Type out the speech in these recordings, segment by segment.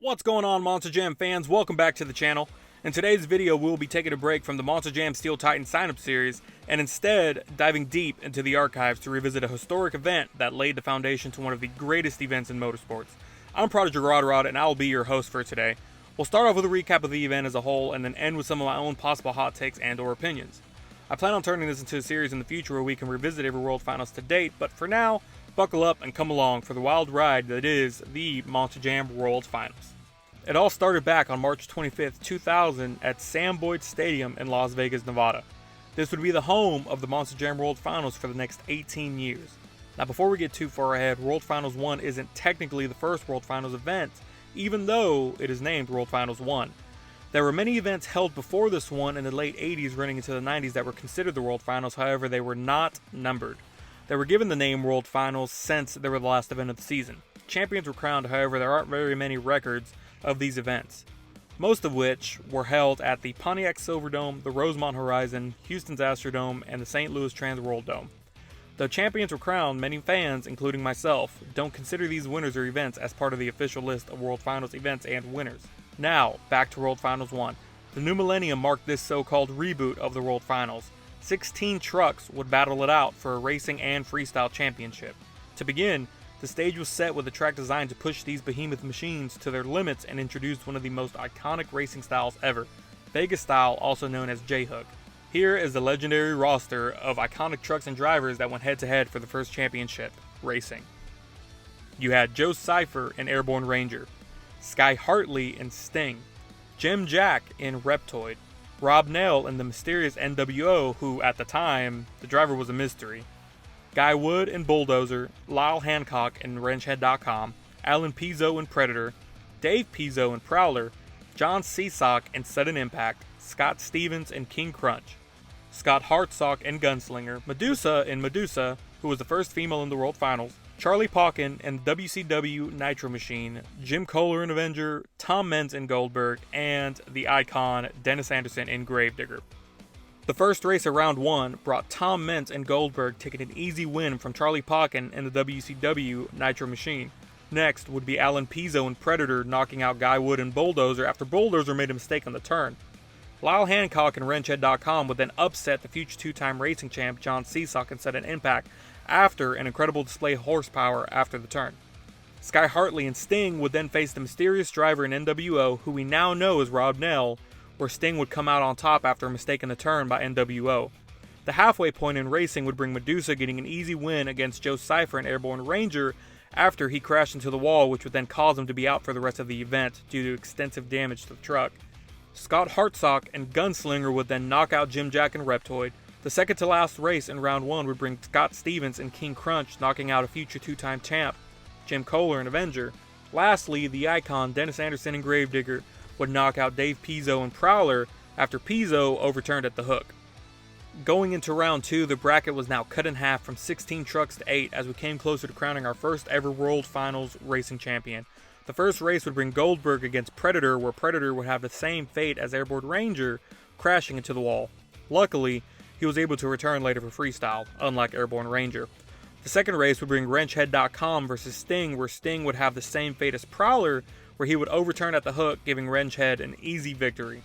What's going on, Monster Jam fans? Welcome back to the channel. In today's video, we'll be taking a break from the Monster Jam Steel Titan sign-up series and instead diving deep into the archives to revisit a historic event that laid the foundation to one of the greatest events in motorsports. I'm ProjectRodRod and I'll be your host for today. We'll start off with a recap of the event as a whole and then end with some of my own possible hot takes and or opinions. I plan on turning this into a series in the future where we can revisit every World Finals to date, but for now, buckle up and come along for the wild ride that is the Monster Jam World Finals. It all started back on March 25th, 2000 at Sam Boyd Stadium in Las Vegas, Nevada. This would be the home of the Monster Jam World Finals for the next 18 years. Now before we get too far ahead, World Finals 1 isn't technically the first World Finals event, even though it is named World Finals 1. There were many events held before this one in the late 80s running into the 90s that were considered the World Finals, however they were not numbered. They were given the name World Finals since they were the last event of the season. Champions were crowned, however there aren't very many records of these events, most of which were held at the Pontiac Silverdome, the Rosemont Horizon, Houston's Astrodome, and the St. Louis Trans World Dome. Though champions were crowned, many fans, including myself, don't consider these winners or events as part of the official list of World Finals events and winners. Now, back to World Finals 1. The new millennium marked this so-called reboot of the World Finals. 16 trucks would battle it out for a racing and freestyle championship. To begin, the stage was set with a track designed to push these behemoth machines to their limits and introduced one of the most iconic racing styles ever, Vegas style, also known as J-Hook. Here is the legendary roster of iconic trucks and drivers that went head-to-head for the first championship, racing. You had Joe Cypher in Airborne Ranger, Sky Hartley in Sting, Jim Jack in Reptoid, Rob Nell in the mysterious NWO, who at the time, the driver was a mystery, Guy Wood in Bulldozer, Lyle Hancock in WrenchHead.com, Alan Pizzo in Predator, Dave Pizzo in Prowler, John Seasock in Sudden Impact, Scott Stevens in King Crunch, Scott Hartsock in Gunslinger, Medusa in Medusa, who was the first female in the World Finals, Charlie Pauken in WCW Nitro Machine, Jim Kohler in Avenger, Tom Meents in Goldberg, and the icon Dennis Anderson in Gravedigger. The first race of round 1 brought Tom Meents and Goldberg taking an easy win from Charlie Pauken in the WCW Nitro Machine. Next would be Alan Pizzo and Predator knocking out Guy Wood and Bulldozer after Bulldozer made a mistake on the turn. Lyle Hancock and WrenchHead.com would then upset the future two-time racing champ John Seasock and Sudden Impact after an incredible display of horsepower after the turn. Sky Hartley and Sting would then face the mysterious driver in NWO, who we now know as Rob Nell, where Sting would come out on top after a mistake in the turn by NWO. The halfway point in racing would bring Medusa getting an easy win against Joe Cypher in Airborne Ranger after he crashed into the wall, which would then cause him to be out for the rest of the event due to extensive damage to the truck. Scott Hartsock and Gunslinger would then knock out Jim Jack and Reptoid. The second to last race in round 1 would bring Scott Stevens and King Crunch knocking out a future two-time champ, Jim Kohler and Avenger. Lastly, the icon Dennis Anderson and Gravedigger would knock out Dave Pizzo and Prowler after Pizzo overturned at the hook. Going into round 2, the bracket was now cut in half from 16 trucks to 8 as we came closer to crowning our first ever World Finals racing champion. The first race would bring Goldberg against Predator, where Predator would have the same fate as Airborne Ranger, crashing into the wall. Luckily, he was able to return later for Freestyle, unlike Airborne Ranger. The second race would bring WrenchHead.com versus Sting, where Sting would have the same fate as Prowler, where he would overturn at the hook, giving WrenchHead an easy victory.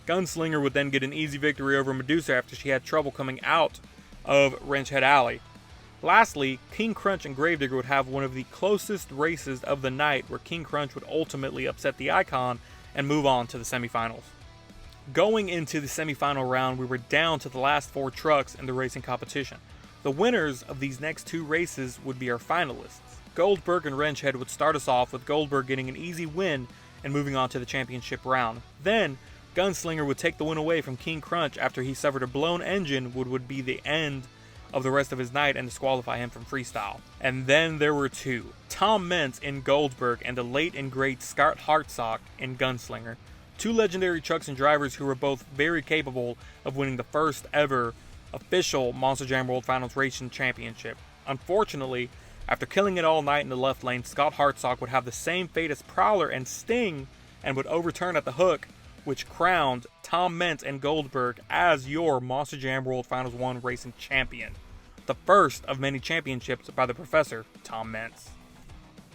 Gunslinger would then get an easy victory over Medusa after she had trouble coming out of WrenchHead Alley. Lastly, King Crunch and Gravedigger would have one of the closest races of the night, where King Crunch would ultimately upset the icon and move on to the semifinals. Going into the semifinal round, we were down to the last 4 trucks in the racing competition. The winners of these next 2 races would be our finalists. Goldberg and WrenchHead would start us off with Goldberg getting an easy win and moving on to the championship round. Then, Gunslinger would take the win away from King Crunch after he suffered a blown engine, which would be the end of the rest of his night and disqualify him from Freestyle. And then there were 2, Tom Meents in Goldberg and the late and great Scott Hartsock in Gunslinger. 2 legendary trucks and drivers who were both very capable of winning the first ever official Monster Jam World Finals Racing Championship. Unfortunately, after killing it all night in the left lane, Scott Hartsock would have the same fate as Prowler and Sting and would overturn at the hook, which crowned Tom Meents and Goldberg as your Monster Jam World Finals 1 Racing Champion. The first of many championships by the Professor, Tom Meents.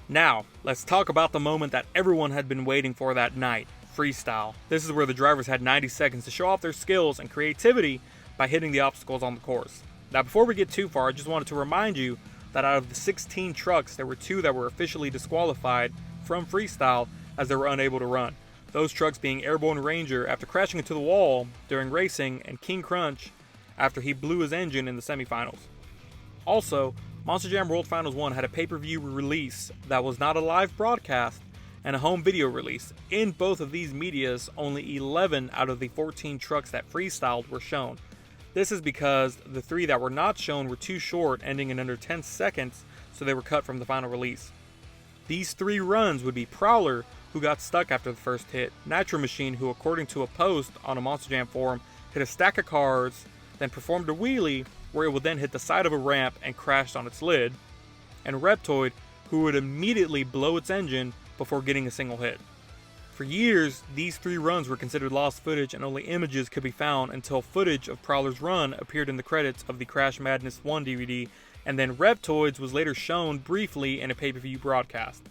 Now, let's talk about the moment that everyone had been waiting for that night, Freestyle. This is where the drivers had 90 seconds to show off their skills and creativity by hitting the obstacles on the course. Now, before we get too far, I just wanted to remind you that out of the 16 trucks, there were 2 that were officially disqualified from Freestyle as they were unable to run. Those trucks being Airborne Ranger after crashing into the wall during racing, and King Crunch after he blew his engine in the semifinals. Also, Monster Jam World Finals 1 had a pay-per-view release that was not a live broadcast and a home video release. In both of these medias, only 11 out of the 14 trucks that freestyled were shown. This is because the 3 that were not shown were too short, ending in under 10 seconds, so they were cut from the final release. These 3 runs would be Prowler, who got stuck after the first hit, Nitro Machine, who according to a post on a Monster Jam forum, hit a stack of cars, then performed a wheelie where it would then hit the side of a ramp and crashed on its lid, and Reptoid, who would immediately blow its engine before getting a single hit. For years, these 3 runs were considered lost footage and only images could be found until footage of Prowler's run appeared in the credits of the Crash Madness 1 DVD, and then Reptoid's was later shown briefly in a pay-per-view broadcast.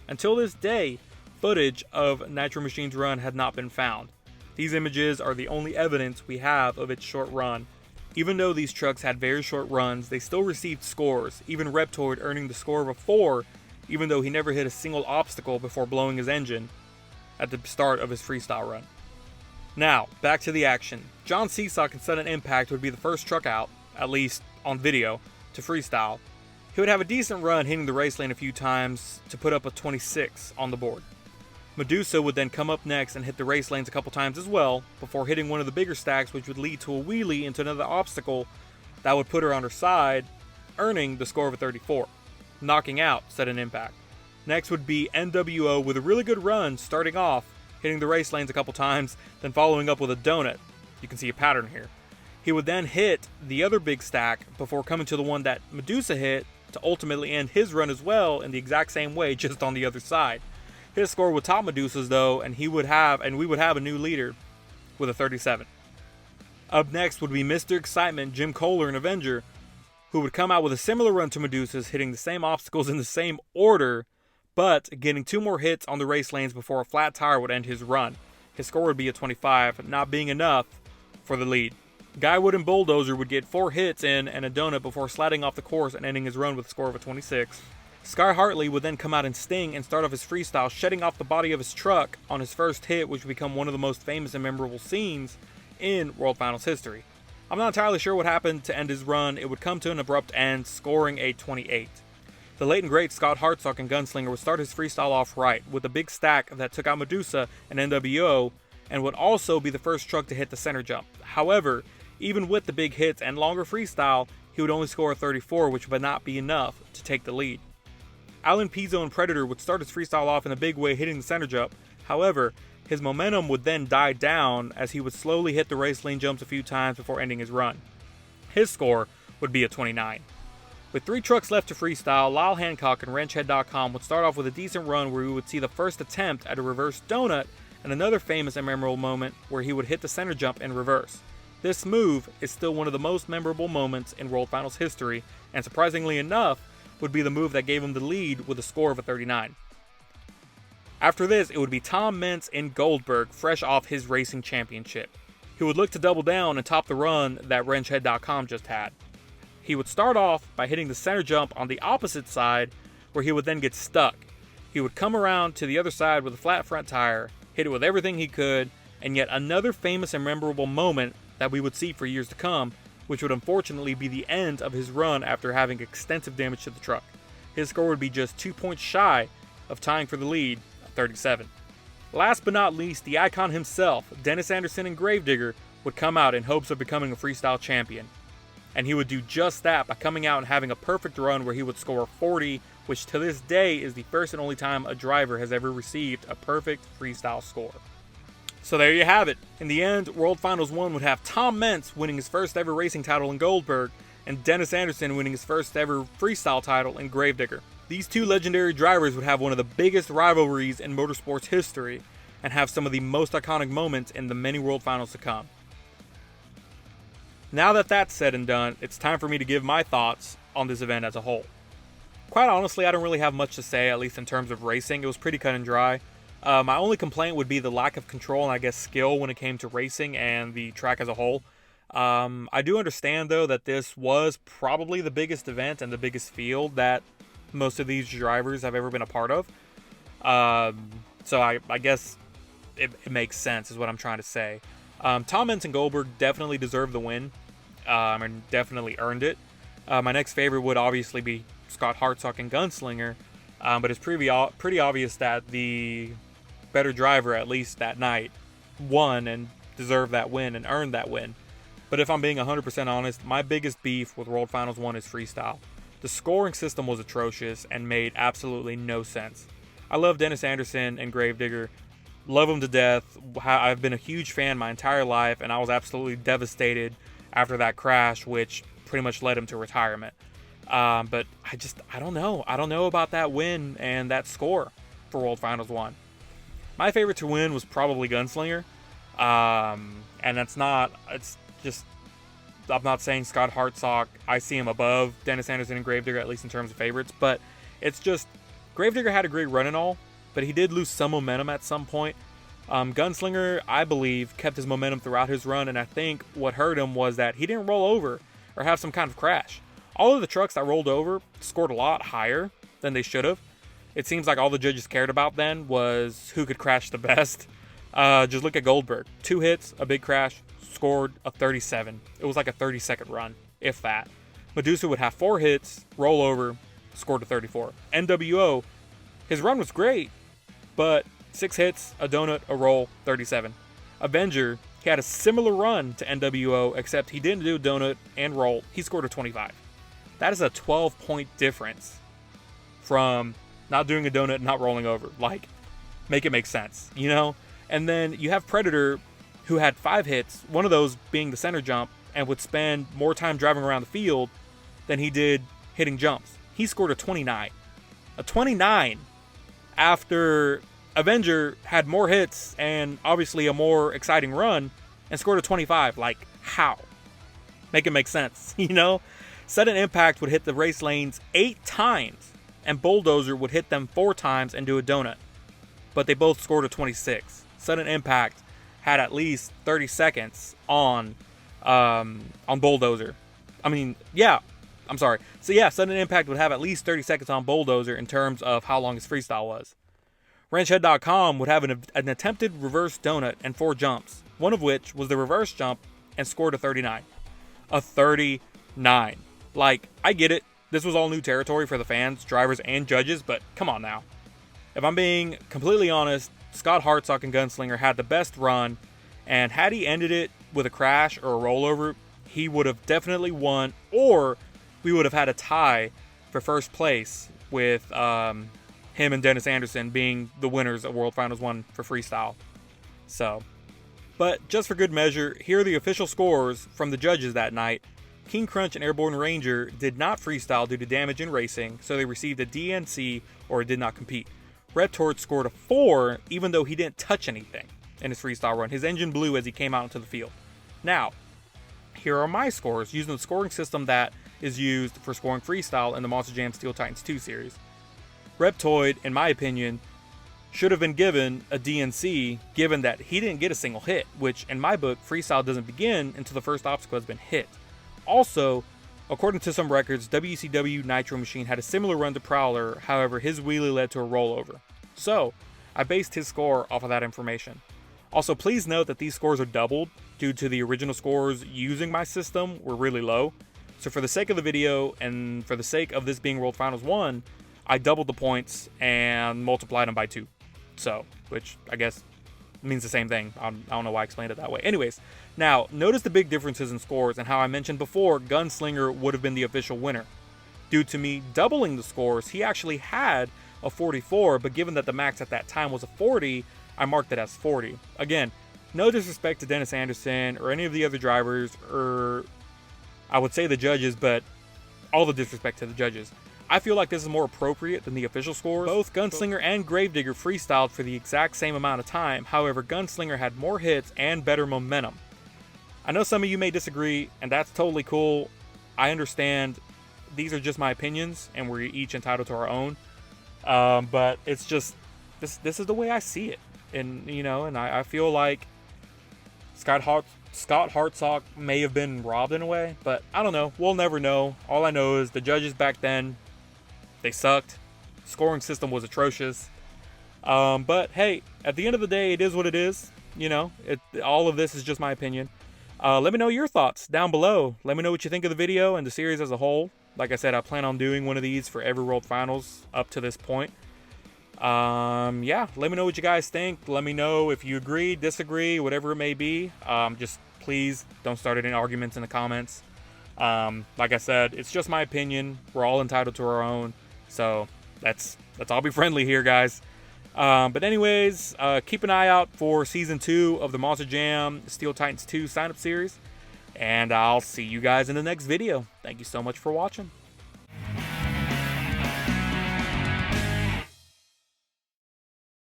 Until this day, footage of Nitro Machine's run had not been found. These images are the only evidence we have of its short run. Even though these trucks had very short runs, they still received scores, even Reptoid earning the score of a 4, even though he never hit a single obstacle before blowing his engine at the start of his freestyle run. Now, back to the action. John Seesock and Sudden Impact would be the first truck out, at least on video, to freestyle. He would have a decent run hitting the race lane a few times to put up a 26 on the board. Medusa would then come up next and hit the race lanes a couple times as well, before hitting one of the bigger stacks, which would lead to a wheelie into another obstacle that would put her on her side, earning the score of a 34, knocking out Sudden Impact. Next would be NWO with a really good run starting off, hitting the race lanes a couple times, then following up with a donut. You can see a pattern here. He would then hit the other big stack before coming to the one that Medusa hit to ultimately end his run as well in the exact same way, just on the other side. His score would top Medusa's though, and we would have a new leader with a 37. Up next would be Mr. Excitement, Jim Kohler, an Avenger, who would come out with a similar run to Medusa's, hitting the same obstacles in the same order, but getting 2 more hits on the race lanes before a flat tire would end his run. His score would be a 25, not being enough for the lead. Guywood and Bulldozer would get 4 hits in and a donut before sliding off the course and ending his run with a score of a 26. Sky Hartley would then come out and sting and start off his freestyle, shedding off the body of his truck on his first hit, which would become one of the most famous and memorable scenes in World Finals history. I'm not entirely sure what happened to end his run. It would come to an abrupt end, scoring a 28. The late and great Scott Hartsock and Gunslinger would start his freestyle off right, with a big stack that took out Medusa and NWO, and would also be the first truck to hit the center jump. However, even with the big hits and longer freestyle, he would only score a 34, which would not be enough to take the lead. Alan Pizzo and Predator would start his freestyle off in a big way, hitting the center jump. However, his momentum would then die down as he would slowly hit the race lane jumps a few times before ending his run. His score would be a 29. With 3 trucks left to freestyle, Lyle Hancock and WrenchHead.com would start off with a decent run where we would see the first attempt at a reverse donut and another famous and memorable moment where he would hit the center jump in reverse. This move is still one of the most memorable moments in World Finals history, and surprisingly enough, would be the move that gave him the lead with a score of a 39. After this, it would be Tom Meents in Goldberg, fresh off his racing championship. He would look to double down and top the run that WrenchHead.com just had. He would start off by hitting the center jump on the opposite side, where he would then get stuck. He would come around to the other side with a flat front tire, hit it with everything he could, and yet another famous and memorable moment that we would see for years to come, which would unfortunately be the end of his run after having extensive damage to the truck. His score would be just 2 points shy of tying for the lead, 37. Last but not least, the icon himself, Dennis Anderson and Gravedigger, would come out in hopes of becoming a freestyle champion. And he would do just that by coming out and having a perfect run where he would score 40, which to this day is the first and only time a driver has ever received a perfect freestyle score. So there you have it. In the end, World Finals 1 would have Tom Meents winning his first ever racing title in Goldberg, and Dennis Anderson winning his first ever freestyle title in Gravedigger. These 2 legendary drivers would have one of the biggest rivalries in motorsports history, and have some of the most iconic moments in the many World Finals to come. Now that that's said and done, it's time for me to give my thoughts on this event as a whole. quite honestly, I don't really have much to say, at least in terms of racing. It was pretty cut and dry. My only complaint would be the lack of control and I guess skill when it came to racing and the track as a whole. I do understand, though, that this was probably the biggest event and the biggest field that most of these drivers have ever been a part of. So I guess it makes sense, is what I'm trying to say. Tom Benson Goldberg definitely deserved the win, and definitely earned it. My next favorite would obviously be Scott Hartsock and Gunslinger, but it's pretty obvious that the better driver, at least that night, won and deserved that win and earned that win. But if I'm being 100% honest, my biggest beef with World Finals 1 is Freestyle. The scoring system was atrocious and made absolutely no sense. I love Dennis Anderson and Gravedigger. Love them to death. I've been a huge fan my entire life, and I was absolutely devastated after that crash, which pretty much led him to retirement. But I don't know. I don't know about that win and that score for World Finals 1. My favorite to win was probably Gunslinger. And it's just, I'm not saying Scott Hartsock, I see him above Dennis Anderson and Gravedigger, at least in terms of favorites, but it's just, Gravedigger had a great run and all, but he did lose some momentum at some point. Gunslinger, I believe, kept his momentum throughout his run, and I think what hurt him was that he didn't roll over or have some kind of crash. All of the trucks that rolled over scored a lot higher than they should have. It seems like all the judges cared about then was who could crash the best. Just look at Goldberg. 2 hits, a big crash, scored a 37. It was like a 30-second run, if that. Medusa would have 4 hits, roll over, scored a 34. NWO, his run was great, but 6 hits, a donut, a roll, 37. Avenger, he had a similar run to NWO, except he didn't do a donut and roll. He scored a 25. That is a 12-point difference from not doing a donut and not rolling over. Like, make it make sense, you know? And then you have Predator, who had 5 hits, one of those being the center jump, and would spend more time driving around the field than he did hitting jumps. He scored a 29. A 29 after Avenger had more hits and obviously a more exciting run and scored a 25. Like, how? Make it make sense, you know? Sudden Impact would hit the race lanes 8 times, and Bulldozer would hit them 4 times and do a donut. But they both scored a 26. Sudden Impact had at least 30 seconds on Bulldozer. So yeah, Sudden Impact would have at least 30 seconds on Bulldozer in terms of how long his freestyle was. Ranchhead.com would have an attempted reverse donut and 4 jumps, one of which was the reverse jump, and scored a 39. A 39. Like, I get it. This was all new territory for the fans, drivers, and judges, but come on now. If I'm being completely honest, Scott Hartsock and Gunslinger had the best run, and had he ended it with a crash or a rollover, he would have definitely won, or we would have had a tie for first place with him and Dennis Anderson being the winners of World Finals 1 for freestyle. So, but just for good measure, here are the official scores from the judges that night. King Crunch and Airborne Ranger did not freestyle due to damage in racing, so they received a DNC or did not compete. Red Torch scored a 4, even though he didn't touch anything in his freestyle run. His engine blew as he came out into the field. Now, here are my scores using the scoring system that is used for scoring freestyle in the Monster Jam Steel Titans 2 series. Reptoid, in my opinion, should have been given a DNC, given that he didn't get a single hit, which in my book, freestyle doesn't begin until the first obstacle has been hit. Also, according to some records, WCW Nitro Machine had a similar run to Prowler, however his wheelie led to a rollover. So, I based his score off of that information. Also, please note that these scores are doubled due to the original scores using my system were really low. So for the sake of the video and for the sake of this being World Finals 1, I doubled the points and multiplied them by 2. So, which I guess means the same thing. I don't know why I explained it that way. Anyways, now notice the big differences in scores and how I mentioned before Gunslinger would have been the official winner. Due to me doubling the scores, he actually had a 44, but given that the max at that time was a 40, I marked it as 40. Again, no disrespect to Dennis Anderson or any of the other drivers, or I would say the judges, but all the disrespect to the judges. I feel like this is more appropriate than the official scores. Both Gunslinger and Gravedigger freestyled for the exact same amount of time. However, Gunslinger had more hits and better momentum. I know some of you may disagree, and that's totally cool. I understand. these are just my opinions, and we're each entitled to our own. But it's just this is the way I see it, and and I feel like Scott Hartsock may have been robbed in a way, but I don't know. We'll never know. All I know is the judges back then, they sucked. Scoring system was atrocious. But hey, at the end of the day, it is what it is. All of this is just my opinion. Let me know your thoughts down below. Let me know what you think of the video and the series as a whole. Like I said, I plan on doing one of these for every World Finals up to this point. Yeah, let me know what you guys think. Let me know if you agree, disagree, whatever it may be. Just please don't start any arguments in the comments. Like I said, it's just my opinion. We're all entitled to our own. So let's all be friendly here, guys. But anyways, keep an eye out for Season 2 of the Monster Jam Steel Titans 2 sign-up series. And I'll see you guys in the next video. Thank you so much for watching.